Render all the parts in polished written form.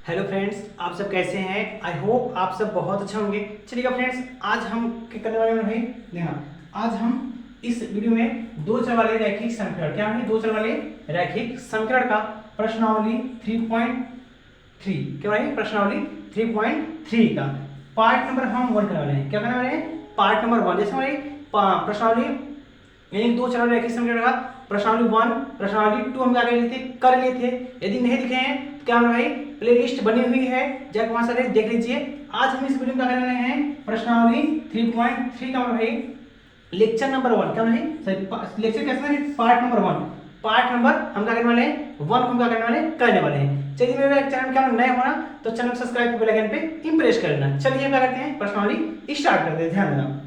Hello friends, आप सब कैसे हैं? आई होप आप सब बहुत अच्छे होंगे। चलिएगा फ्रेंड्स, आज हम क्या करने वाले हैं भाई? देखना, आज हम इस वीडियो में दो चर वाले रैखिक समीकरण, क्या है दो चर वाले रैखिक समीकरण का प्रश्नावली 3.3, क्या है प्रश्नावली 3.3 का पार्ट नंबर हम 1 करने वाले हैं। क्या करने वाले हैं? Part number 1। जैसे हमारे प्रश्नावली दो चर वाले रैखिक समीकरण का प्रश्नावली 1, प्रश्नावली 2 हम क्या कर लिए थे। यदि नहीं दिखे हैं तो क्या भाई प्लेलिस्ट बनी हुई है, जाकर वहां से देख लीजिए। आज हम इस वीडियो में क्या करने हैं? प्रश्नावली 3.3 का भाई लेक्चर नंबर 1, क्या भाई सॉरी लेक्चर कैसा है? Part number 1। पार्ट नंबर हम क्या करने वाले हैं? 1 हम क्या करने वाले हैं। चलिए मेरे चैनल क्या नए होना तो चैनल सब्सक्राइब कर बेल आइकन पे इंप्रेस कर लेना। चलिए हम क्या करते हैं? प्रश्नावली स्टार्ट करते हैं, ध्यान देना।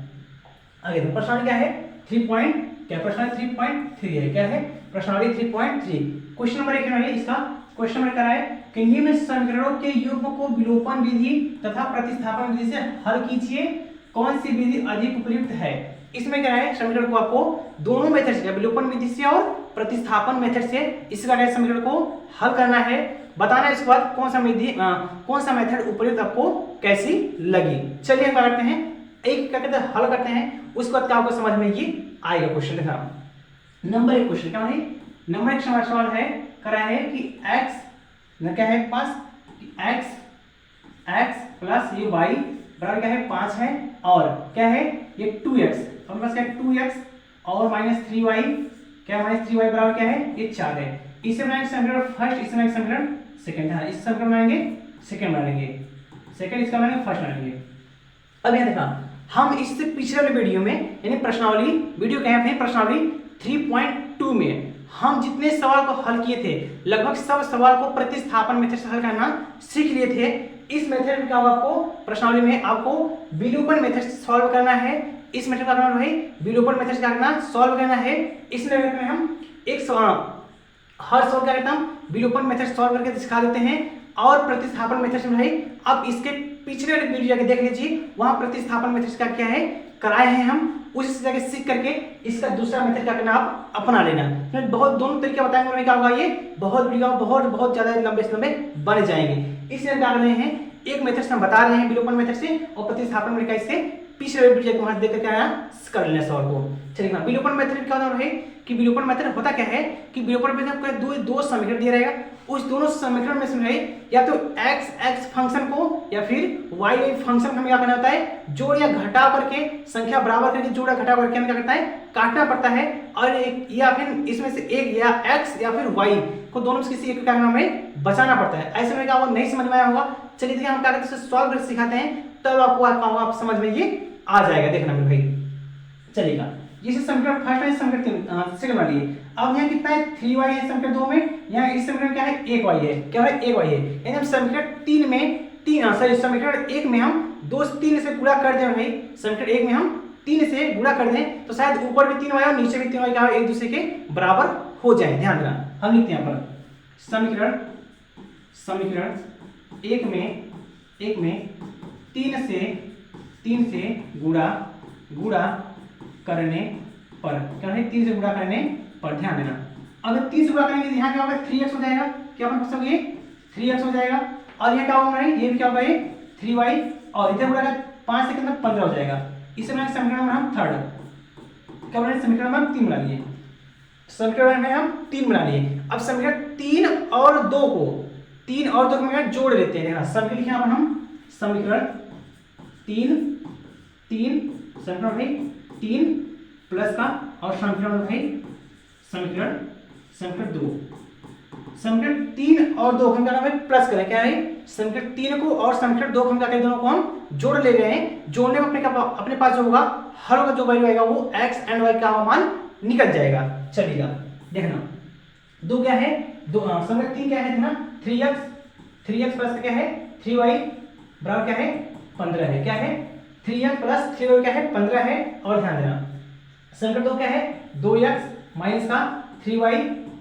आगे तो प्रश्नावली क्या है? 3.3 है। क्या है? प्रश्नावली 3.3। क्वेश्चन नंबर 1 है इसका। क्वेश्चन नंबर क्या है कि निम्न समीकरणों के युग्म को विलोपन विधि तथा प्रतिस्थापन विधि से हल कीजिए, कौन सी विधि अधिक उपयुक्त है। इसमें क्या है? समीकरण को आपको दोनों मेथड से, विलोपन विधि से और प्रतिस्थापन मेथड से इसका समीकरण को हल करना है, बताना है। इसके बाद कौन सा मेथड उपयुक्त आपको कैसी लगी। चलिए हम क्या करते हैं, एक क्या कहते हैं हल करते हैं, उसके बाद क्या आपको समझ में ये आएगा। क्वेश्चन देखा, नंबर 1 क्वेश्चन क्या है? नंबर 1 सवाल है करा है कि x क्या है पास x प्लस ये y बराबर क्या है 5 है, और क्या है ये 2x, हमारे पास क्या है 2x और माइनस 3y, क्या माइनस 3y बराबर क्या है ये 4 है। इसे बनाएंगे समीकरण फर्स्ट, इसे बनाएंगे समीकरण सेकंड। हाँ, इस समीकरण बनाएंगे सेकंड बनाएंगे, सेकंड इसका बनाएंगे फर्स्ट बनाएंगे। अब यहाँ देखा, हम इससे पिछले वाले वीडियो में यानी प्रश्नावली वीडियो कहे थे प्रश्नावली 3.2 में हम जितने सवाल को हल किए थे, लगभग सब सवाल को प्रतिस्थापन मेथड से हल करना सीख लिए थे। इस मेथड में क्या होगा? आपको प्रश्नावली में आपको विलोपन मेथड से सॉल्व करना है। इस मेथड का करना भाई विलोपन मेथड से क्या करना? सॉल्व करना है। इस मेथड में हम एक सवाल हर सवाल क्या करता हूं विलोपन मेथड सॉल्व करके दिखा देते हैं, और प्रतिस्थापन मेथड से भाई अब इसके पिछले वाले वीडियो जाके देख लीजिए, वहां प्रतिस्थापन मेथड का क्या है कराए हैं हम, उसी जगह सीख करके इसका दूसरा मेथड क्या करना आप अपना लेना। तो बहुत दोनों तरीके बताएंगे, क्या होगा ये बहुत वीडियो बहुत ज्यादा लंबे से लंबे बन जाएंगे। इसलिए क्या कर रहे हैं, एक मेथड से हम बता रहे हैं विलोपन मेथड से, और प्रतिस्थापन मेथड इससे पिछले वीडियो जाके वहां देख करके आया कर लेना सवाल को। चलिए ना, विलोपन मेथड क्या होता है कि विलोपन मेथड होता क्या है कि विलोपन मेथड को दो समीकरण दिया रहेगा, उस दोनों समीकरण में से या तो x फंक्शन को या फिर y फंक्शन हमें क्या करना होता है? जोड़ या घटाव करके, संख्या बराबर करके जोड़ा घटाव करके हमें क्या करता है? काटना पड़ता है। और या फिर इसमें से एक या x या फिर y को दोनों में किसी एक का हमें बचाना पड़ता है। ऐसे में क्या वो नहीं समझ में आया होगा। चलिए देखिए हम क्या करते हैं सॉल्व करके सिखाते हैं, तब आपको आप समझ में ये आ जाएगा। देखना मेरे भाई, चलेगा। ये समीकरण फर्स्ट है, समीकरण सेकंड वाली है। अब यहाँ कितना है? 3y है समीकरण 2 में, यहाँ इस समीकरण क्या है? 1y है। क्या है? 1y है। यानी हम समीकरण 3 में समीकरण 1 में हम 3 से गुणा कर दें भाई, समीकरण 1 में हम 3 से गुणा कर दें तो शायद ऊपर भी 3y और नीचे भी 3y क्या एक दूसरे के बराबर हो जाए। ध्यान देना, हम लिखते हैं यहाँ पर समीकरण 1 में 3 से गुणा करने पर, क्या है 3 से गुणा करने पर। ध्यान देना, अगर 3 से गुणा करेंगे तो यहाँ क्या होगा? 3x हो जाएगा। क्या मतलब ये 3x हो जाएगा, और यहाँ क्या होगा? ये भी क्या होगा? ये 3y, और इधर गुणा कर 5 से कितना 15 हो जाएगा। इसे बनाए समीकरण नंबर हम थर्ड, क्या बनाए समीकरण नंबर 3 बना लिए, समीकरण में हम 3 बना लिए। अब समीकरण 3 और 2 को हम जोड़ लेते हैं। समीकरण लिखे हम समीकरण 3 समीकरण भाई 3 प्लस का, और समीकरण भाई समीकरण 2, समीकरण 3 और 2 हम क्या प्लस करें। क्या है? समीकरण 3 को और समीकरण 2 को हम क्या करें? दोनों को हम जोड़ ले रहे हैं। जोड़ने में अपने पास जो होगा हर का जो वैल्यू आएगा वो x एंड y का मान निकल जाएगा। चलिएगा देखना, 2 क्या है? समीकरण 3 क्या है? 3x प्लस क्या है? 3y बराबर क्या है? 15 है। क्या है? 3x प्लस 3y क्या है? 15 है। और ध्यान देना, समीकरण 2 क्या है? 2x माइनस का 3y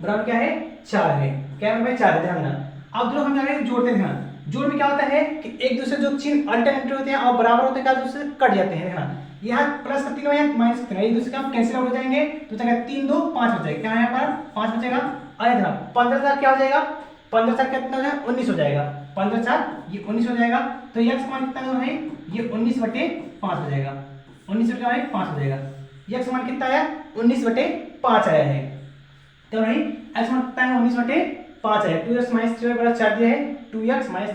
बराबर क्या है? 4 है। क्या है? 4 है। ध्यान देना, अब दोनों हम क्या जोड़ते हैं। जोड़ में क्या होता है कि एक दूसरे जो चिन्ह अल्टरनेटिव होते हैं और बराबर होते हैं, दूसरे कट जाते हैं। यहाँ प्लस का 3 और यहाँ माइनस का 3, एक दूसरे का कैंसिल हो जाएंगे तो 3 2 5 हो जाएगा। क्या यहाँ पर 5 बचेगा। और इधर 15 क्या हो जाएगा? 15 4 कितना हो जाएगा 19 हो जाएगा, 15 4 ये 19 हो जाएगा। तो x का मान कितना है भाई, ये 19/5 हो जाएगा, 19/5 हो जाएगा। x का मान कितना आया 19/5 आया है। तो भाई x मान कितना है 19/5 है। 2x - 3y बराबर 4 दिया है, 2x - 3y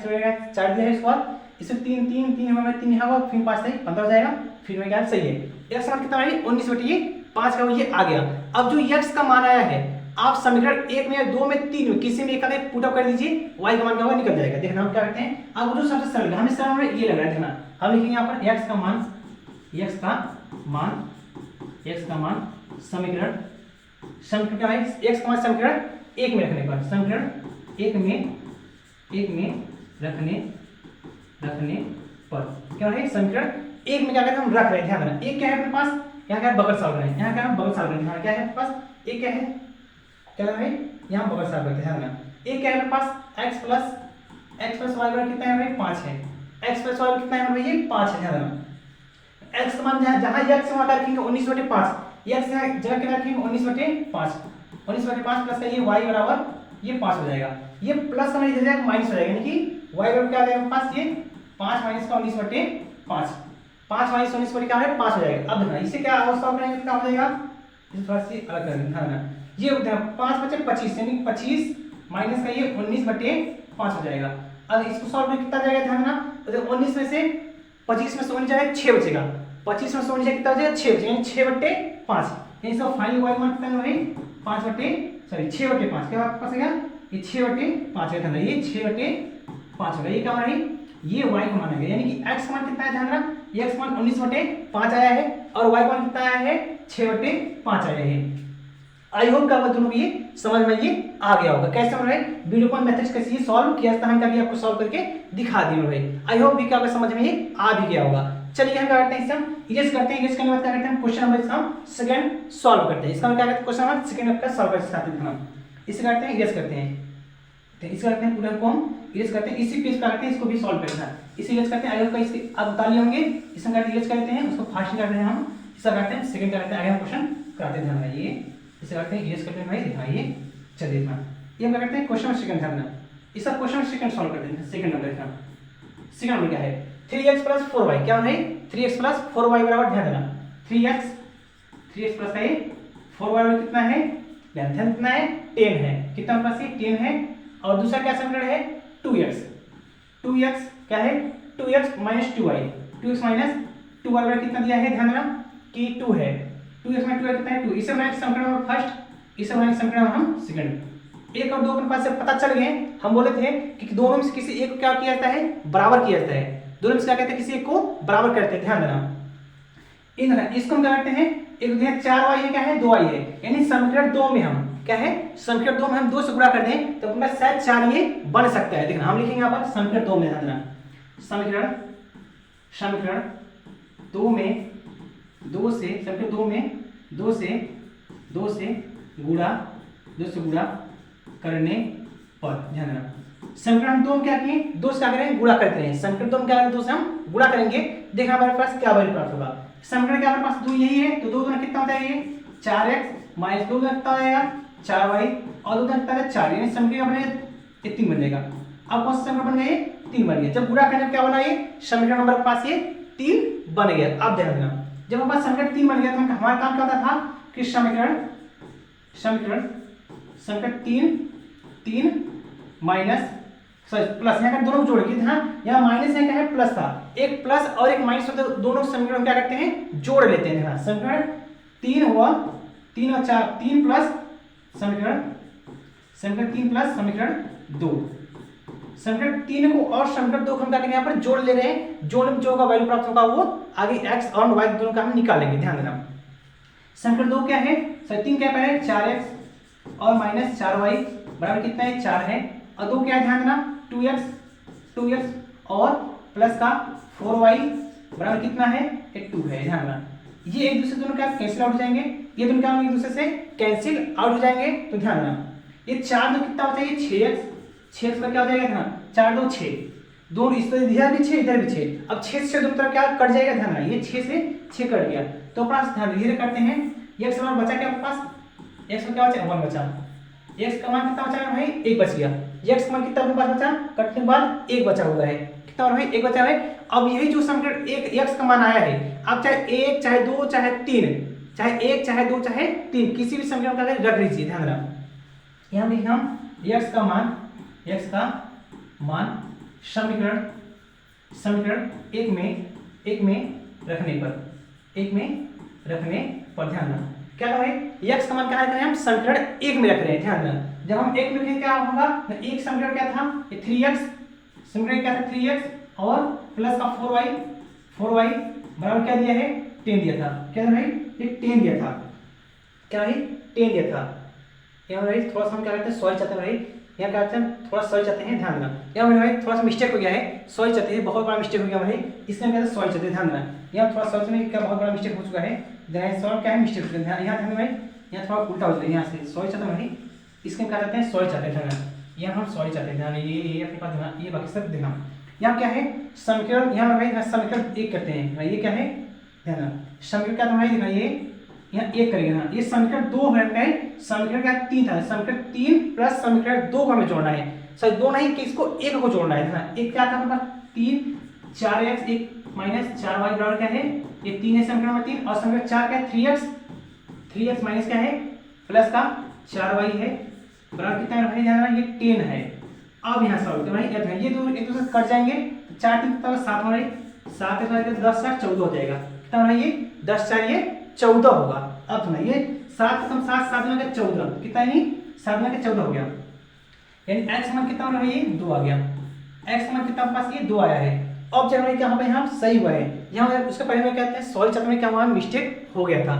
4 दिया है। इसके बाद इसे 3 3 3 हमारे 3 यहाँ होगा, फिर 5 से 15 हो जाएगा, फिर में क्या सही है। x मान कितना भाई 19/5 का ये आ गया। अब जो x का मान आया है आप समीकरण 1 में 2 में 3 में किसी में एक का पुट अप कर दीजिए, y का मान क्या होगा निकल जाएगा। देखना हम क्या करते हैं, अब जो सबसे सरल हम इस तरह में ये लग रहा है, देखना हम लिखेंगे यहाँ पर x का मान समीकरण क्या है x का मान समीकरण 1 में रखने पर, समीकरण 1 में रखने पर क्या है, समीकरण 1 में क्या कहते हैं हम रख रहे हैं, ध्यान रखना। एक क्या है अपने पास, यहाँ क्या है बगल सॉल्व करें, यहाँ क्या है बगल सॉल्व करें, क्या है अपने पास एक क्या है, क्या है भाई यहाँ बगल सॉल्व करते हैं, ध्यान रखना। एक क्या है अपने पास x प्लस y बराबर कितना है भाई 5 है, x प्लस y कितना है भाई ये 5 है, ध्यान रखना। x का मान जहाँ x से वहाँ रखेंगे 19/5, x जगह क्या रखेंगे 19/5, 19/5 प्लस का ये y बराबर ये 5 हो जाएगा। ये प्लस का नहीं जाएगा माइनस हो जाएगा, यानी कि y बराबर क्या आ जाएगा पास ये 5 माइनस का 19/5, 5 माइनस 19 क्या है 5 हो जाएगा। अब देखना इसे क्या अवस्था बनाएंगे क्या हो जाएगा, इसे थोड़ा सी अलग कर देना है। ये 5 बचे 25 यानी 25 माइनस का ये 19/5 हो जाएगा। अब इसको सॉल्व में कितना जाएगा ध्यान रखना, तो 19 में से 25 में से 19 जाएगा 6 बचेगा, 25 में से 19 कितना बचेगा 6 बचेगा, यानी 6/5। यानी इसका फाइनल y मान कितना है 6/5 क्या आपके पास है ये 6/5 है, ये 6/5 होगा। ये क्या मान है ये y का मान है, यानी कि x मान कितना है ध्यान रखना, x मान 19/5 आया है और y मान कितना आया है 6/5 आया है। आई होप का दोनों को ये समझ में ये आ गया होगा। कैसे समझ रहे वीडियो पर मेथड्स कैसे सॉल्व किया था, हम कभी आपको सॉल्व करके दिखा दिए भाई। आई होप भी क्या समझ में ये आ भी गया होगा। चलिए हम क्या करते हैं, इसे हम इरेज करते हैं। इरेज करने के बाद क्या करते हैं, क्वेश्चन नंबर हम सेकंड सॉल्व करते हैं। इसका हम क्या करते हैं, क्वेश्चन नंबर सेकंड का सॉल्व करते हैं। हम इसे करते हैं इरेज करते हैं, तो इसे करते हैं पूरा को हम इरेज करते हैं, इसी पेज पर करते हैं, इसको भी सॉल्व करते हैं। इसे इरेज करते हैं, आई होप का इसके अब बता लिए होंगे। इसे हम इरेज करते हैं, उसको फास्ट करते हैं, हम इसे करते हैं सेकंड करते हैं, आगे हम क्वेश्चन कराते हैं। ध्यान रखिए इसे करते हैं इरेज करते हैं भाई, दिखाइए चलिए इतना ये हम क्या करते हैं क्वेश्चन नंबर सेकंड करना, इसका क्वेश्चन नंबर सेकंड सॉल्व करते हैं। सेकंड नंबर का सेकंड नंबर क्या है 3x + 4y, क्या है 3x + 4y बराबर, ध्यान देना 3x प्लस है 4y बराबर कितना है, ध्यान कितना है 10 है, कितना प्लस ये 10 है। और दूसरा क्या समीकरण है 2x क्या है 2x - 2y, 2x - 2y बराबर कितना दिया है, ध्यान देना कि 2 है, 2x - 2y कितना है 2। इसे बनाएंगे समीकरण नंबर फर्स्ट, इसे बनाएंगे समीकरण हम सेकंड। 1 और 2 के पास से पता चल गए, हम बोले थे कि दोनों में से किसी एक को क्या किया जाता है बराबर किया जाता है, दोनों में से क्या कहते हैं किसी एक को बराबर करते हैं, ध्यान देना। इसको हम क्या करते हैं, एक दिया 4y है क्या है 2y है, यानी समीकरण 2 में हम क्या है समीकरण 2 में हम 2 से गुणा कर दें तो अपना शायद 4 ये बन सकता है। देखना हम लिखेंगे यहाँ पर समीकरण 2 में, ध्यान देना समीकरण 2 में 2 से समीकरण 2 में 2 से गुणा करने पर, ध्यान देना समीकरण 2 में क्या किए 2 से क्या करें गुणा करते हैं, समीकरण 2 में क्या करें 2 से हम गुणा करेंगे। देखना हमारे पास क्या वैल्यू प्राप्त होगा, समीकरण क्या हमारे पास 2 यही है, तो 2 कितना होता है ये 4x - 2 कितना हो जाएगा 4y और 2 कितना है 4, यानी समीकरण बने ये 3 बन जाएगा। अब कौन सा समीकरण बन गया 3 बन गया, जब गुणा करने क्या बना ये समीकरण नंबर के पास ये 3 बन गया। अब ध्यान देना जब हमारे पास समीकरण 3 बन गया तो हमारा काम क्या होता था कि समीकरण 3 माइनस प्लस, यहाँ का दोनों जोड़ के ध्यान यहाँ माइनस है क्या है प्लस था, एक प्लस और एक माइनस होते दोनों समीकरण क्या करते हैं जोड़ लेते हैं। ध्यान समीकरण 3 हुआ 3 और 4 3 प्लस समीकरण 3 प्लस समीकरण 2, समीकरण 3 को और समीकरण 2 को हम क्या करेंगे यहाँ पर जोड़ ले रहे हैं, जोड़ में जो का वैल्यू प्राप्त होगा वो आगे x और y दोनों का हम निकालेंगे। ध्यान देना समीकरण 2 क्या है 3 क्या है 4x और माइनस 4y बराबर कितना है 4 है, और 2 क्या है ध्यान देना 2x और प्लस का 4y बराबर कितना है 2 है। ध्यान देना ये एक दूसरे दोनों क्या कैंसिल आउट हो जाएंगे, ये दोनों क्या एक दूसरे से कैंसिल आउट हो जाएंगे। तो ध्यान देना ये 4 2 कितना होता है ये 6x पर क्या हो जाएगा ध्यान 4 2 6, दोनों इस तरह इधर भी 6 इधर भी 6, अब 6 से दोनों तरफ क्या कट जाएगा, ध्यान देना ये 6 से 6 कट गया। तो अपना ध्यान धीरे करते हैं, x का मान बचा क्या आपके पास, x का क्या बचा 1 बचा, x का मान कितना बचा भाई 1 बच गया, x का मान कितना अपने पास बचा, कटने के बाद 1 बचा हुआ है, कितना और भाई 1 बचा है। अब यही जो समीकरण एक x का मान आया है, आप चाहे 1 चाहे 2 चाहे 3, चाहे 1 चाहे 2 चाहे 3 किसी भी समीकरण का रख लीजिए, ध्यान रखना। यहाँ देखिए हम x का मान समीकरण एक में रखने पर ध्यान रखना क्या है, x का मान क्या है, हम समीकरण एक में रख रहे हैं, ध्यान रखना। जब हम एक में रखेंगे क्या होगा, एक समीकरण क्या था, ये 3x, समीकरण क्या था 3x और प्लस का 4y बराबर क्या दिया है, 10 दिया था, क्या था भाई, ये 10 दिया था, क्या भाई 10 दिया था। यहाँ भाई थोड़ा सा हम क्या करते हैं, सॉरी चाहते हैं भाई, यहाँ क्या करते हैं, थोड़ा सॉरी चाहते हैं, ध्यान देना। यहाँ भाई थोड़ा सा मिस्टेक हो गया है, सॉरी चाहते हैं, बहुत बड़ा मिस्टेक हो गया भाई, इसलिए हम कहते हैं सॉरी चाहते हैं, ध्यान देना। यहाँ थोड़ा सॉरी में क्या बहुत बड़ा मिस्टेक हो चुका है, सॉरी क्या है मिस्टेक, यहाँ ध्यान भाई, यहाँ थोड़ा उल्टा हो जाता है, यहाँ से सॉरी चाहते हैं भाई, इसके क्या कहते हैं सॉरी चाहते हैं, ध्यान। यहाँ हम सॉरी चाहते हैं, ध्यान, ये अपने पास ध्यान, ये बाकी सब देखना। यहाँ क्या है समीकरण, यहाँ भाई समीकरण एक करते हैं, ये क्या है ध्यान, समीकरण क्या था भाई, देखना ये यहाँ एक करेंगे ना, ये समीकरण 2 है, समीकरण क्या 3 था, समीकरण 3 प्लस समीकरण 2 को हमें जोड़ना है, सॉरी 2 नहीं, किसको एक को जोड़ना है, ध्यान। एक क्या था हमारे पास 3 4x 1 माइनस 4y बराबर क्या है, ये 3 है समीकरण नंबर 3, और समीकरण 4 क्या है 3x माइनस क्या है प्लस का 4y है बराबर कितना है भाई, ध्यान, ये 10 है। अब यहाँ सॉल्व करते हैं भाई, ये दो एक दूसरे से कट जाएंगे, 4 3 7 हो, 7 है 10 4 14 हो जाएगा, कितना हो रहा है ये 10 4 ये 14 होगा। अब सुना ये 7 कम 7 7 में 14, कितना है 7 में 14 हो गया, यानी x मान कितना हो रहा है, ये 2 आ गया, x मान कितना पास ये 2 आया है। अब चलो भाई क्या हो, यहाँ सही हुआ है, यहाँ उसके पहले में कहते हैं सॉरी चाहते में क्या हुआ, मिस्टेक हो गया था।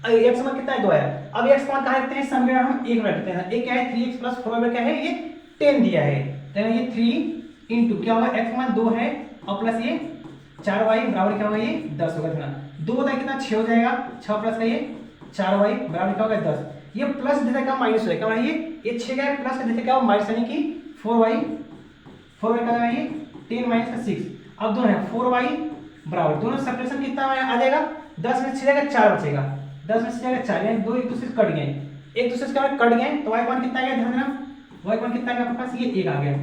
x मान कितना है 2 आया, अब x मान कहाँ रखते हैं, समीकरण हम एक में रखते हैं, एक क्या है 3x प्लस 4y क्या है, ये 10 दिया है, तो ये 3 इंटू क्या होगा, x मान 2 है और प्लस ये 4y बराबर क्या होगा, ये 10 होगा, ध्यान 2 होता है कितना 6 हो जाएगा, 6 प्लस का ये 4y बराबर क्या होगा 10, ये प्लस देता क्या माइनस हो जाएगा, ये 6 का प्लस का देता क्या माइनस, यानी कि 4y का है ये 10 माइनस का 6, अब दोनों है 4y बराबर, दोनों सब्ट्रैक्शन कितना आ जाएगा, 10 में 6 जाएगा 4 बचेगा, 10 में 6 जाएगा 4, यानी दो एक दूसरे से कट गए, एक दूसरे से कट गए, तो y मान कितना आ गया, ध्यान देना, y मान कितना आ गया आपके पास, ये 1 आ गया,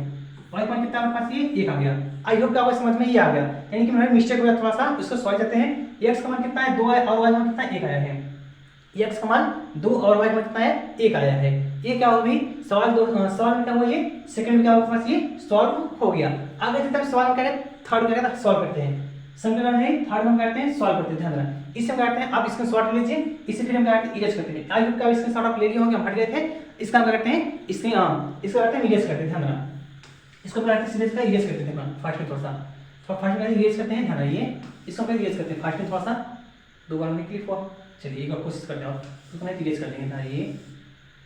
y मान कितना आपके पास, ये 1 आ गया। आई होप आपको समझ में ये आ गया, यानी कि मेरा मिस्टेक हो गया थोड़ा सा, उसको सॉल्व करते हैं। x का मान कितना है 2 है और y मान कितना 1 आया है, x का मान 2 और y मान कितना है 1 आया है, ये क्या हो गई सवाल में क्या हुआ, ये सेकंड में क्या हुआ पास, ये सॉल्व हो गया। आगे जब तक सवाल करें थर्ड करके सॉल्व करते हैं, समीकरण है थर्ड में करते हैं सॉल्व करते हैं, ध्यान रखना। इससे करते हैं आप इसका शॉर्ट लीजिए, इसे फिर हम क्या करते हैं इरेज करते हैं, आई होप का इसका शॉर्ट आप ले लिए होंगे, हम हट गए थे, इसका हम करते हैं इसके इसको करते हैं इरेज करते हैं, ध्यान रखना, इसको करते हैं सीरीज का इरेज करते हैं, फास्ट में थोड़ा सा फास्ट में इरेज करते हैं, ध्यान रखिए, इसको हम इरेज करते हैं फास्ट में थोड़ा सा, दो बार में क्लिक हुआ, चलिए एक बार कोशिश करते हैं, इसको मैं इरेज कर देंगे, ना ये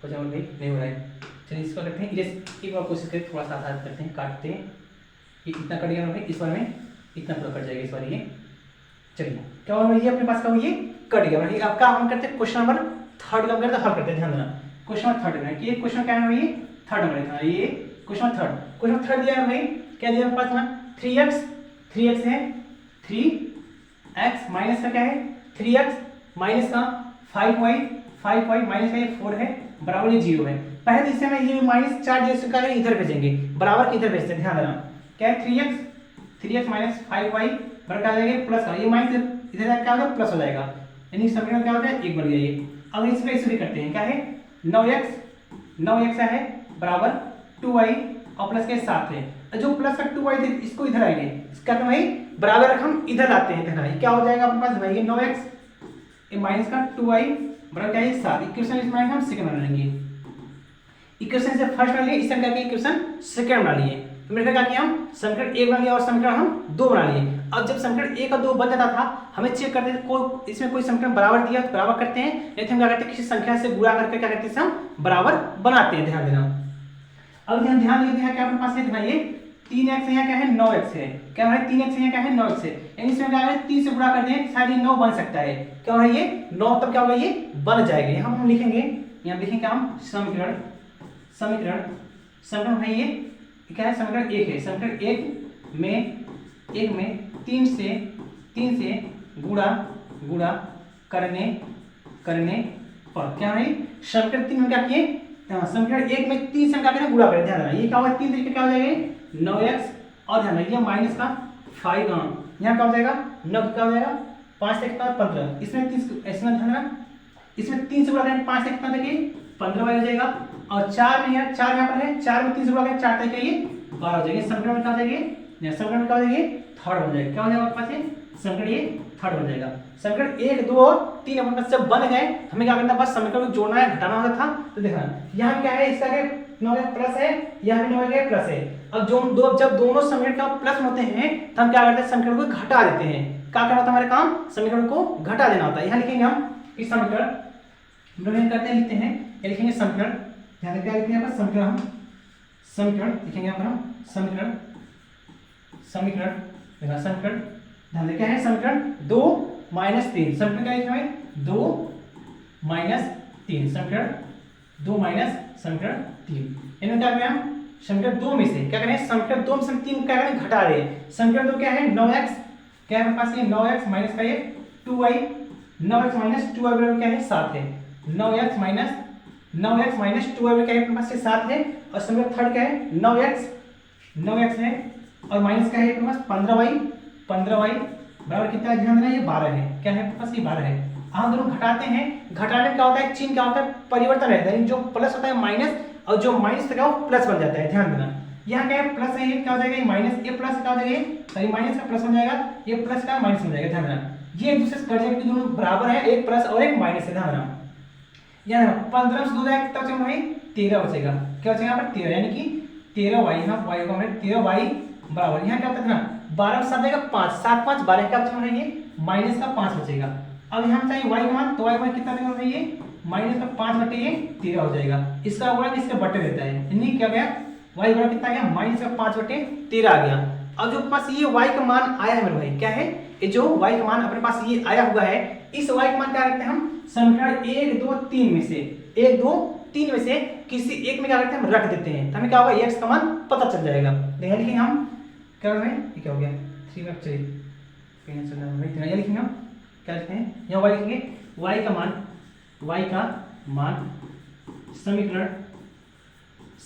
हो जाए भाई नहीं हो रहा है, चलिए इसको करते हैं इरेज, एक बार कोशिश करके थोड़ा सा आसान करते हैं, काटते हैं, ये इतना कट गया भाई, इस बार में इतना पूरा कट जाएगा इस बार, ये चलिए क्या हुआ ये अपने पास का ये कट गया भाई। अब क्या हम करते हैं क्वेश्चन नंबर थर्ड का करते हल करते हैं, ध्यान देना, क्वेश्चन नंबर थर्ड है कि ये क्वेश्चन क्या है भाई, थर्ड नंबर था, ये क्वेश्चन थर्ड दिया है भाई, क्या दिया है पास में 3x है 3x माइनस का क्या है 3x माइनस का 5y माइनस का ये 4 है बराबर ये 0 है। पहले इससे में ये माइनस 4 जैसे का इधर भेजेंगे, बराबर के इधर भेजते हैं, ध्यान देना क्या है 3x माइनस 5y बराबर आ जाएगा प्लस का, ये माइनस इधर क्या होगा प्लस हो जाएगा, यानी समीकरण क्या होता है 1 बन गया ये। अब इसमें इसे करते हैं, क्या है 9x है बराबर 2y और प्लस के 7 है, जो प्लस का 2y थे इसको इधर आएंगे, इसका तो भाई बराबर हम इधर लाते हैं, ध्यान क्या हो जाएगा अपने पास भाई ये 9x ये माइनस का 2y बराबर क्या है 7, इक्वेशन इसमें हम सेकंड बना लेंगे, इक्वेशन से फर्स्ट बना लिए, इससे क्या किया इक्वेशन सेकंड बना लिए, तो मेरे क्या किया हम समीकरण 1 बना लिया और समीकरण हम 2 बना लिए। अब जब समीकरण 1 और 2 बन जाता था हमें चेक करते थे कोई इसमें कोई समीकरण बराबर दिया तो बराबर करते हैं, नहीं तो हम क्या करते हैं किसी संख्या से गुणा करके क्या करते हैं हम बराबर बनाते हैं, ध्यान देना। अब ध्यान देते हैं क्या अपने पास है, देखना ये 3x यहाँ क्या है 9x है, क्या है 3x यहाँ क्या है 9x है, यानी इसमें क्या है 3 से गुणा कर दें शायद ये 9 बन सकता है, क्या है ये 9 तब क्या होगा ये बन जाएगा। यहाँ हम लिखेंगे, यहाँ लिखेंगे हम समीकरण है ये क्या है समीकरण 1 है, समीकरण 1 में 3 से गुणा करने पर क्या है समीकरण 3 में क्या किए समीकरण 1 में 3 से हम क्या करें गुणा करें, ध्यान रखना ये क्या होगा 3 तरीके क्या हो जाएगा 9x और ध्यान रखिए माइनस का 5 यहाँ क्या हो जाएगा 9 क्या हो जाएगा 5 से कितना 15 इसमें 30 इसमें ध्यान रखना इसमें 3 से गुणा करें 5 से कितना देखिए 15 हो जाएगा और 4 में यार 4 यहाँ पर है 4 में 3 से गुणा करें 4 तक ये 12 हो जाएगा समीकरण में क्या हो जाएगा समीकरण में क्या हो जाएगा थर्ड बन जाएगा क्या हो जाएगा आपके पास ये समीकरण ये थर्ड बन जाएगा। समीकरण 1 2 और 3 अपने पास जब बन गए हमें क्या करना है बस समीकरण को जोड़ना है घटाना होता था तो देखना यहाँ क्या है इसका के 9 प्लस है यहाँ भी 9 के प्लस है। अब जो जब दोनों समीकरण का प्लस होते हैं तो हम क्या करते हैं समीकरण को घटा देते हैं। क्या करना होता है हमारे काम समीकरण को घटा देना होता है। यहाँ लिखेंगे हम इस समीकरण करते हैं लिखते हैं ये लिखेंगे समीकरण ध्यान क्या लिखेंगे यहाँ पर समीकरण हम समीकरण लिखेंगे यहाँ पर हम समीकरण समीकरण समीकरण ध्यान क्या है समीकरण 2 माइनस 3 समीकरण क्या लिखा है 2 माइनस 3 समीकरण 2 माइनस समीकरण 3 इन्हें क्या करें हम समीकरण 2 में से क्या करें समीकरण 2 में से 3 क्या करें घटा रहे हैं। समीकरण 2 क्या है 9x क्या है हमारे पास ये 9x माइनस का ये 2y 9x माइनस 2y बराबर क्या है 7 है 9x माइनस 2y क्या है अपने पास से 7 है और समीकरण थर्ड क्या है 9x है और माइनस क्या है अपने पास 15y बराबर कितना है ध्यान देना ये 12 है क्या है अपने पास ये 12 है। हम दोनों घटाते हैं घटाने में क्या होता है चिन्ह क्या होता है परिवर्तन रहता है जो प्लस होता है माइनस और जो माइनस होता है वो प्लस बन जाता है ध्यान देना। यहाँ क्या है प्लस है ये क्या हो जाएगा ये माइनस ये प्लस क्या हो जाएगा ये माइनस का प्लस हो जाएगा ये प्लस का माइनस हो जाएगा ध्यान देना। ये एक दूसरे से कट जाएगा कि दोनों बराबर है एक प्लस और एक माइनस है ध्यान देना। यहाँ 15 से 2 जाएगा कितना बचेगा भाई 13 बचेगा क्या बचेगा यहाँ पर 13 यानी कि 13y यहाँ y होगा हमारे 13y बराबर यहाँ क्या होता है ना 12 के साथ जाएगा 5 7 5 12 क्या बचेगा ये माइनस का 5 बचेगा। अब यहाँ चाहिए y का मान तो y का मान कितना देगा भाई ये माइनस का 5 बटे ये 13 हो जाएगा इसका गुणा इसके बटे रहता है यानी क्या गया y बराबर कितना आ गया माइनस का 5 बटे 13 आ गया। अब जो पास ये y का मान आया है मेरे भाई क्या है ये जो y का मान अपने पास ये आया हुआ है इस y का मान क्या करते हैं हम समीकरण 1 2 3 में से 1 2 3 में से किसी एक में क्या करते हैं हम रख देते हैं तो हमें क्या होगा x का मान पता चल जाएगा। देखिए लिखेंगे हम क्या कर रहे हैं ये क्या हो गया 3 में चलिए कहीं चल रहा है ये लिखेंगे हम क्या लिखते हैं यहाँ y लिखेंगे y का मान समीकरण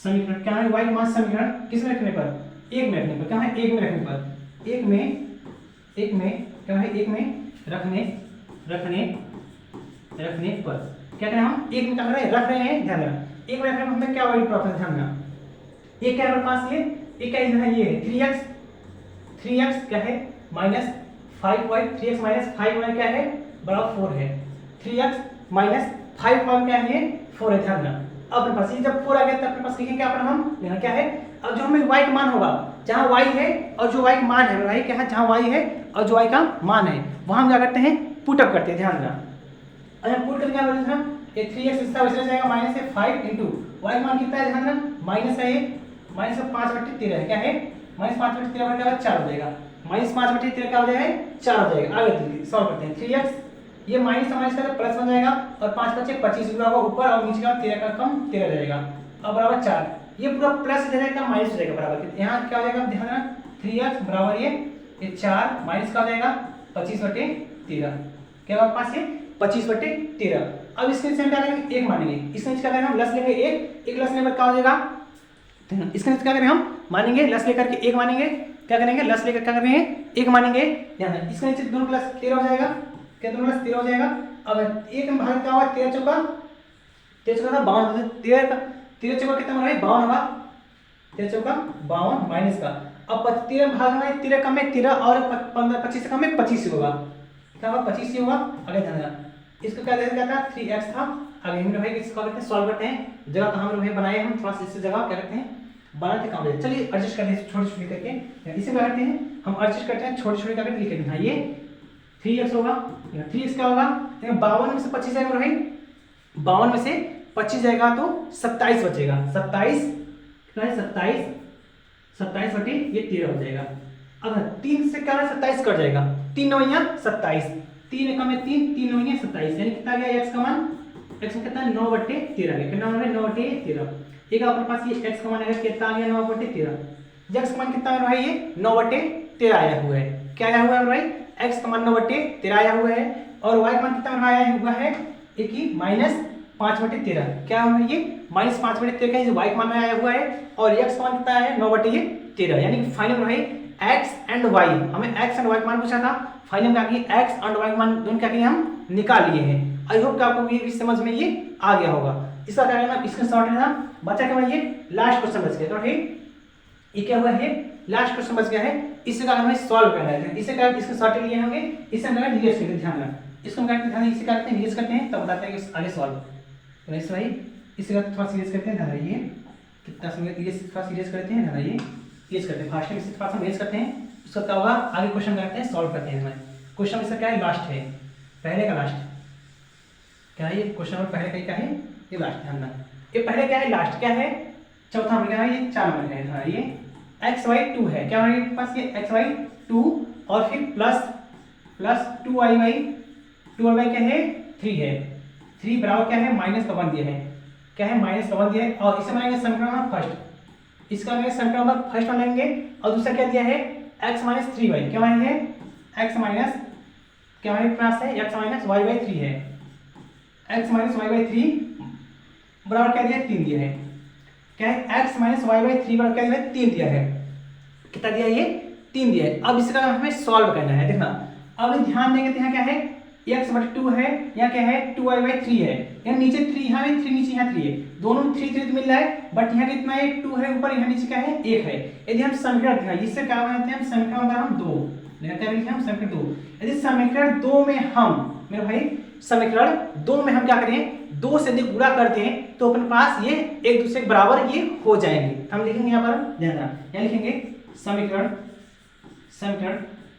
समीकरण क्या है y का मान समीकरण किस में रखने पर एक में रखने पर क्या है एक में रखने पर एक में क्या है एक में रखने पर क्या करें हम एक में क्या कर रहे हैं रख रहे हैं ध्यान रखना एक में रखने में हमें क्या वैल्यू प्राप्त है ध्यान रखना एक क्या है हमारे पास ये एक क्या है ये है 3x क्या है minus 5y 3x minus 5y क्या है बराबर 4 है 3x माइनस 5y क्या है 4 है ध्यान रखना। अब अपने पास ये जब 4 आ गया तब अपने पास लिखेंगे क्या अपना हम लेना क्या है अब जो हमें y का मान होगा जहाँ y है और जो y का मान है भाई क्या है जहाँ y है और जो y का मान है वहाँ हम क्या करते हैं पुट अप करते हैं ध्यान रखना। अच्छा पुट करके क्या बोलते हैं ये 3x इसका वैसे जाएगा माइनस से 5 इंटू y का मान कितना है ध्यान रखना माइनस है ये माइनस 5 बटे 13 है क्या है माइनस 5 बटे 13 बटे 4 हो जाएगा माइनस 5 बटे 13 क्या हो जाएगा 4 हो जाएगा। आगे सॉल्व करते हैं 3x ये माइनस माइनस का प्लस बन जाएगा और 5 बचे 25 गुना होगा ऊपर और नीचे का 13 का कम 13 रहेगा अब बराबर 4 ये पूरा प्लस हो जाएगा माइनस हो जाएगा बराबर यहाँ क्या हो जाएगा ध्यान रखना 3x बराबर ये 4 माइनस का हो जाएगा 25 बटे 13 क्या होगा पास ये 25 बटे 13। अब इसके नीचे हम क्या करेंगे 1 मानेंगे इसके नीचे क्या करेंगे हम लस लेंगे 1 लस लेकर क्या हो जाएगा इसके नीचे क्या करेंगे हम मानेंगे लस लेकर के 1 मानेंगे क्या करेंगे लस लेकर क्या कर रहे हैं 1 मानेंगे ध्यान रखना इसके नीचे दोनों प्लस 13 हो जाएगा क्या दोनों प्लस 13 हो जाएगा। अब 1 में भाग क्या होगा 13 चौका 13 चौका 52 13 चौका कितना होगा 52 होगा 13 चौका 52 माइनस का अब 13 भाग में 13 कम में 13 और 15 25 से कम में 25 होगा क्या होगा 25 ही होगा। आगे ध्यान देना इसको क्या देखा था 3x था आगे हम भाई इसको करते हैं सॉल्व करते हैं जगह कहाँ में बनाए हम थोड़ा सा इससे जगह क्या करते हैं बनाते काम है चलिए एडजस्ट करते हैं छोटे छोटे करके इसे क्या करते हैं हम एडजस्ट करते हैं छोटे छोटे करके लिख देते हैं ये 3x होगा 3x क्या होगा 52 में से 25 जाएगा भाई 52 में से 25 जाएगा तो 27 बचेगा 27 बटे ये 13 हो जाएगा। अब 3 से क्या है 27 कट जाएगा 3 9 27 3 कम है 3 3 9 27 यानी कितना गया x का मान x में कितना 9 बटे 13 गया कितना 9 बटे 13 एक अपने पास ये x का मान है कितना आ गया 9 बटे 13 x का मान कितना है भाई ये 9 बटे 13 आया हुआ है क्या आया हुआ है भाई x का मान 9 बटे 13 आया हुआ है और y का मान कितना आया हुआ है एक ही 5/13 क्या है ये -5/13 का y का मान आया हुआ है और x का मान कितना है 9/13 यानी कि फाइनल है x एंड y। हमें x एंड y का मान पूछा था, फाइनल क्या किए x एंड y का मान दोनों क्या किए हम निकाल लिए हैं। आई होप कि आपको ये समझ में ये आ गया होगा। इसका क्या करना स्क्रीनशॉट लेना। बचा क्या ये लास्ट क्वेश्चन बच गया, तो है ये क्या हुआ है लास्ट क्वेश्चन बच गया है। इसे का हमें सॉल्व करना है। इसे का स्क्रीनशॉट लिए होंगे, इसे हम रिलेट करके ध्यान रखना, इसको हम करते हैं इसे करते हैं रिलेट करते हैं तब बताते हैं कि आगे सॉल्व। तो ऐसे भाई इसे का थोड़ा सीरियस करते हैं, ध्यान रखिए कितना समय इरेज थोड़ा सीरियस करते हैं, ध्यान रखिए इरेज करते हैं फास्ट में इसे थोड़ा सा इरेज करते हैं। उसका क्या होगा आगे क्वेश्चन करते हैं सॉल्व करते हैं। हमारे क्वेश्चन इसका क्या है लास्ट है, पहले का लास्ट क्या है ये क्वेश्चन नंबर पहले का क्या है ये लास्ट। ध्यान रखना ये पहले क्या है लास्ट क्या है चौथा नंबर क्या है ये 4 नंबर है। हाँ ये xy2 है क्या हमारे पास ये xy2 और फिर प्लस 2y क्या है 3 है। 3 बराबर क्या है माइनस का 1 दिया है, क्या है माइनस का 1 दिया है और इसे मानेंगे समीकरण नंबर फर्स्ट, इसका मानेंगे समीकरण नंबर फर्स्ट मानेंगे और दूसरा क्या दिया है x - 3y क्या मानेंगे x माइनस क्या हमारे पास है x - y/3 है। x - y/3 बराबर क्या दिया है 3 दिया है, क्या है x - y/3 बराबर क्या दिया है 3 दिया है। कितना दिया ये 3 दिया है। अब इसका हमें सॉल्व करना है। देखना अब ध्यान देंगे तो यहाँ क्या है x/2 है, यहाँ क्या है 2y/3 है, यहाँ नीचे 3 यहाँ है 3 नीचे यहाँ 3 है, दोनों में 3 3 मिल रहा है बट यहाँ कितना है 2 है ऊपर, यहाँ नीचे क्या है 1 है। यदि हम समीकरण देखा इससे क्या बनाते हैं हम समीकरण नंबर हम 2 क्या लिखे हम समीकरण 2। यदि समीकरण 2 में हम मेरे भाई समीकरण 2 में हम क्या करें 2 से यदि गुणा करते हैं तो अपने पास ये एक दूसरे के बराबर ये हो जाएंगे। हम लिखेंगे यहाँ पर ध्यान रखना, यहाँ लिखेंगे समीकरण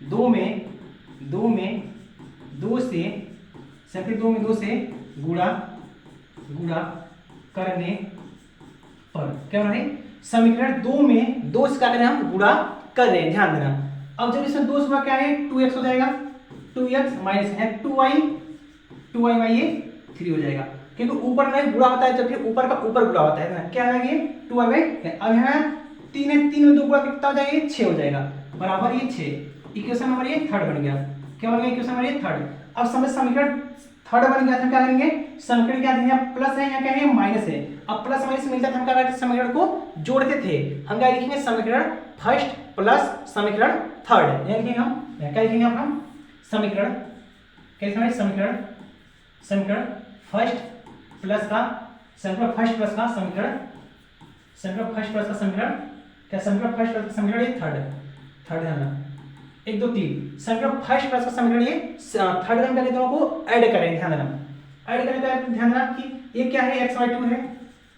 2 में 2 से समीकरण 2 में 2 से गुणा करने पर क्या हो रहा है समीकरण 2 में 2 से क्या करें हम गुणा कर रहे हैं। ध्यान देना अब जब इसमें 2 से गुणा क्या है 2x हो जाएगा, 2x माइनस है 2y ये 3 हो जाएगा क्योंकि ऊपर में गुणा होता है जब फिर ऊपर का ऊपर गुणा होता है ना क्या आ गया 2y। अब यहाँ 3 है 3 में 2 गुणा कितना हो जाएगा 6 हो जाएगा बराबर ये 6। इक्वेशन नंबर ये थर्ड बन गया, क्या बन गया इक्वेशन नंबर ये थर्ड। अब समझ समीकरण थर्ड बन गया हम क्या करेंगे समीकरण क्या है प्लस है यहाँ क्या है माइनस है। अब प्लस माइनस मिल जाता हम क्या करते समीकरण को जोड़ते थे, हम क्या लिखेंगे समीकरण फर्स्ट प्लस समीकरण थर्ड। यहाँ लिखेंगे हम क्या लिखेंगे हम समीकरण क्या समीकरण फर्स्ट प्लस का समीकरण फर्स्ट प्लस का समीकरण क्या समीकरण फर्स्ट प्लस का समीकरण ये थर्ड है ना 1 2 3 समीकरण फर्स्ट प्लस का समीकरण ये थर्ड हम क्या दोनों को ऐड करें। ध्यान देना ऐड करें तो ध्यान देना कि ये क्या है xy2 है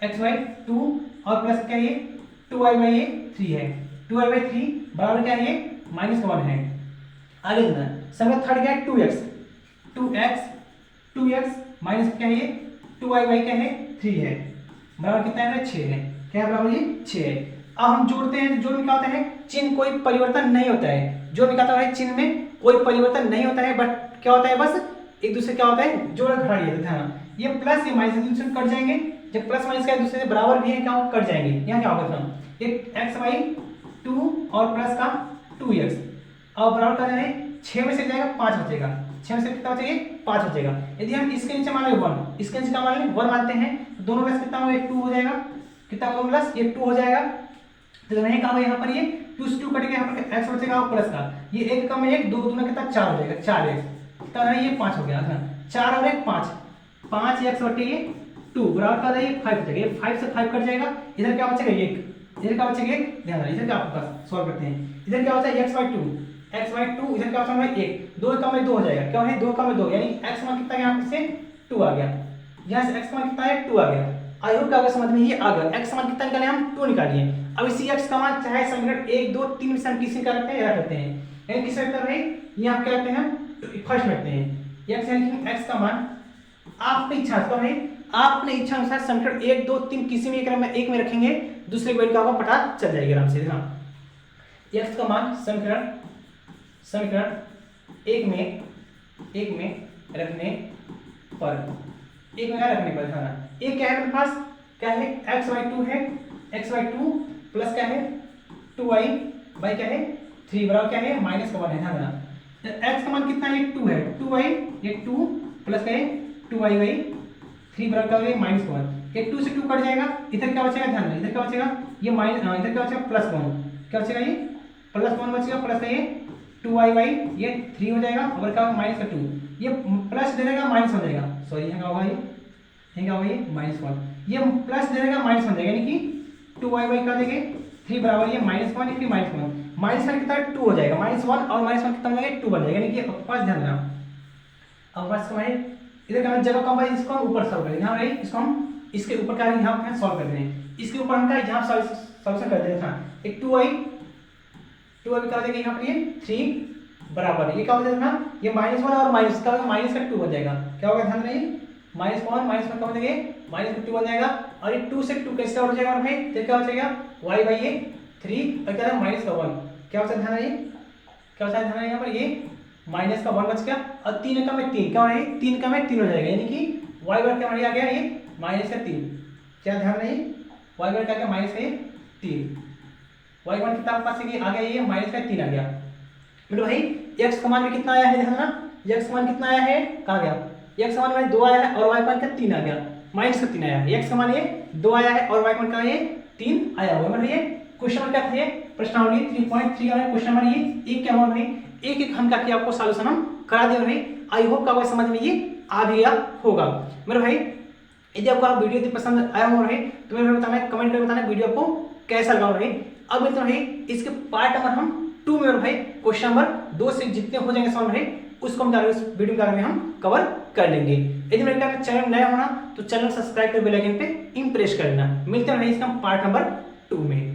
xy2 और प्लस क्या ये 2y/3 है 2y/3 बराबर क्या है ये -1 है। आगे देखना समीकरण थर्ड क्या है 2x माइनस क्या है ये 2y क्या है 3 है बराबर कितना है 6 है, क्या बराबर ये 6 है। अब हम जोड़ते हैं, जोड़ में क्या होता है चिन्ह कोई परिवर्तन नहीं होता है, जोड़ में क्या होता है चिन्ह में कोई परिवर्तन नहीं होता है बट क्या होता है बस एक दूसरे क्या होता है जोड़ घटा लिया था। ये प्लस ये माइनस एक दूसरे कट जाएंगे, जब प्लस माइनस का एक दूसरे से बराबर भी है क्या कट जाएंगे। यहाँ क्या होगा था एक xy2 और प्लस का 2x और बराबर का जाए 6 में से जाएगा 5 बचेगा, 6 में से कितना बचेगा 5 बचेगा। यदि हम इसके नीचे मान लें 1 इसके नीचे क्या मान लें 1 मानते हैं तो दोनों में कितना होगा 2 हो जाएगा, कितना होगा प्लस ये 2 हो जाएगा। तो नहीं कहा यहाँ पर ये 2 से 2 कटेगा, यहाँ पर x बचेगा प्लस का ये 1 कम 1 2 दूना कितना 4 हो जाएगा 4x कितना है ये 5 हो गया 4 और 1 5x बटे ये 2 बराबर का ये 5 बचेगा, ये 5 से 5 कट जाएगा। इधर क्या बचेगा 1, इधर क्या बचेगा 1। ध्यान रखिए इधर क्या आपके पास सॉल्व करते हैं, इधर क्या बचा xy2 इधर क्या बचा 1 2 कम 2 हो जाएगा, क्या है 2 कम 2 यानी x मान कितना यहाँ से 2 आ गया, यहाँ से x मान कितना है 2 आ गया। आई होप आपको समझ में ये आ गया। x मान कितना निकाले हम 2 निकालिए। अब इसी x का मान चाहे समीकरण 1 2 3 में से हम किसी का रखते हैं या रखते हैं, यानी किस रखते हैं यहाँ क्या रखते हैं हम फर्स्ट रखते हैं x यानी x का मान आपकी इच्छा है आप अपने इच्छा अनुसार समीकरण 1 2 3 किसी में एक में रखेंगे, दूसरे वैल्यू का आपको पता चल जाएगा आराम से। देखना x का मान समीकरण 1 में रखने पर ध्यान एक क्या है मेरे पास क्या है xy2 है xy2 प्लस क्या है 2y बाई क्या है 3 बराबर क्या है -1 है। ध्यान देना x का मान कितना है 2 है 2y ये 2 प्लस क्या है 2y बाई 3 बराबर क्या हो गया -1, ये 2 से 2 कट जाएगा, इधर क्या बचेगा ध्यान दें, इधर क्या बचेगा ये माइनस, इधर क्या बचेगा +1, क्या बचेगा ये +1 बचेगा, प्लस है ये 2y ये 3 हो जाएगा, और क्या होगा -2, ये प्लस दे देगा -1 हो जाएगा, सॉरी यहाँ क्या होगा ये क्या होगा ये -1, ये प्लस दे देगा -1 हो जाएगा, यानी कि 2y क्या देंगे 3 बराबर ये -1 इंटू -1, -1 कितना 2 हो जाएगा, -1 और -1 कितना हो जाएगा 2 बन जाएगा, यानी कि आपके पास ध्यान देना, अब बस हमारे इधर का जगह कम है, इसको हम ऊपर सॉल्व करेंगे, यहाँ इसको हम इसके ऊपर क्या यहाँ पे सॉल्व कर देंगे, इसके ऊपर हम क्या यहाँ सॉल्यूशन कर देंगे, हाँ एक 2y क्या देंगे यहाँ पर ये 3 बराबर, ये क्या हो जाएगा ये -1 और माइनस का -2 बन जाएगा, क्या होगा ध्यान देना, -1 क्या हो जाएगा -2 बन जाएगा, और ये 2 से 2 कैसे हो जाएगा और भाई तो क्या हो जाएगा y बाई ये 3 और क्या है -1, क्या होता है ध्यान रखिए, क्या होता है ध्यान यहाँ पर ये -1 बच गया, और 3 का में 3 क्या है 3 का में 3 हो जाएगा, यानी कि y बराबर क्या आ गया ये -3, क्या ध्यान रखिए y बराबर क्या आ गया -3, y बराबर कितना आपके पास आ गया ये -3 आ गया, मतलब भाई x का मान में कितना आया है ध्यान ना, x का मान कितना आया है कहाँ गया, x का मान में 2 आया है और y का मान 3 आ गया, -3 आया है, x का मान ये 2 आया है और y का मान क्या है 3 आया हुआ, मतलब ये क्वेश्चन नंबर क्या था ये प्रश्नावली 3.3 का क्वेश्चन नंबर ये एक क्या हुआ भाई, एक हम क्या किया आपको सॉल्यूशन हम करा दिया भाई, आई होप का समझ में ये आ गया होगा मेरे भाई। यदि आपको आप वीडियो पसंद आया हो भाई तो मेरे बताना कमेंट करके बताना वीडियो आपको कैसा लगा भाई। अब मित्र भाई इसके पार्ट नंबर हम 2 में भाई क्वेश्चन नंबर 2 से जितने हो जाएंगे सवाल भाई उसको हम इस वीडियो के में हम कवर कर लेंगे। यदि मेरे चैनल नया होना तो चैनल सब्सक्राइब कर बेल आइकन पे इम्प्रेस करना। मिलते हैं भाई इसका पार्ट नंबर 2 में।